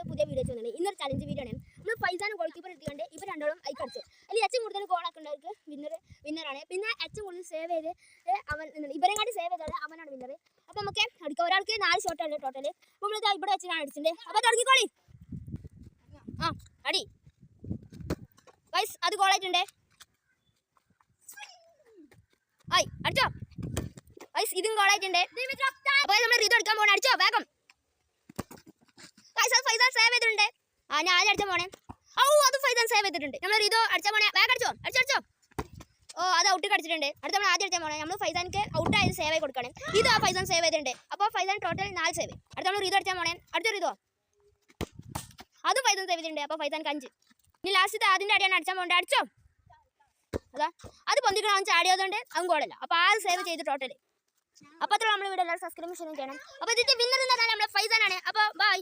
നമ്മൾ പുതിയ വീഡിയോ ചെയ്യുന്നുണ്ട്. ഇന്നൊരു ചലഞ്ച് വീഡിയോ ആണ്. നമ്മൾ ഫൈസാനും ഗോൾ കീപ്പർ എടുത്തുകൊണ്ട് ഇവർ രണ്ടോളം അയക്കടിച്ചു. അതിൽ ഏറ്റവും കൂടുതൽ ഗോളാക്കുന്നവർക്ക് വിന്നറാണ്. പിന്നെ ഏറ്റവും കൂടുതൽ സേവ് ചെയ്ത് അവൻ ഇവരെങ്ങാട്ടി സേവ് ചെയ്തത് അവനാണ് വിന്നർ. അപ്പോൾ നമുക്ക് അടിക്കാം. ഒരാൾക്ക് 4 ഷോട്ടാണ് ടോട്ടൽ. അപ്പോൾ നമ്മളിത് ഇവിടെ വെച്ചിട്ടാണ് അടിച്ചിട്ടുണ്ട്. അപ്പോൾ തുടങ്ങിക്കോളി. അടി ഗൈസ്, അത് ഗോളായിട്ടുണ്ട്. അടിച്ചോ ഗൈസ്, ഇതും ഗോളായിട്ടുണ്ട്. അപ്പോൾ നമ്മൾ ഇത് എടുക്കാൻ പോകണം. അടിച്ചോ വേഗം. ഫൈസാൻ സേവ് ചെയ്തിട്ടുണ്ട്. ഞാൻ ആദ്യം അടിച്ചാൽ പോണേ. അത് ഫൈസാൻ സേവ് ചെയ്തിട്ടുണ്ട്. നമ്മൾ ഇതോ അടിച്ചാൽ പോണേ. വേഗം അടിച്ചോ. അടിച്ചോ. അത് ഔട്ട് കടിച്ചിട്ടുണ്ട്. അടുത്ത നമ്മൾ ആദ്യം അടിച്ചാൽ പോണേ. നമ്മൾ ഫൈസാനിക്ക് ഔട്ടായത് സേവ് ആയി കൊടുക്കണം. ഇതോ ഫൈസാൻ സേവ് ചെയ്തിട്ടുണ്ട്. അപ്പോൾ ഫൈസാൻ ടോട്ടൽ 4 സേവ്. അടുത്ത നമ്മൾ ഇത് അടിച്ചാൽ പോണേ. അടുത്തൊരു ഇതോ അത് ഫൈസാൻ സേവ് ചെയ്തിട്ടുണ്ട്. അപ്പോൾ ഫൈസാനിക്ക് 5. ഇനി ലാസ്റ്റ് അതിൻ്റെ അടിയാണ് അടിച്ചാൽ പോകേണ്ടത്. അടിച്ചോ. അത് പൊന്തിക്കണം. അവൻ ചാടിയതുകൊണ്ട് അവൻ ഗോളല്ല. അപ്പോൾ 6 സേവ് ചെയ്ത് ടോട്ടൽ. അപ്പോൾ അത്ര നമ്മൾ ഇവിടെ എല്ലാവരും സബ്സ്ക്രൈബ് ചെയ്യണം. അപ്പോൾ ഇതിന്റെ വിന്നർ എന്ന് പറഞ്ഞാൽ നമ്മുടെ ഫൈസാനാണ്. അപ്പോൾ ബൈ.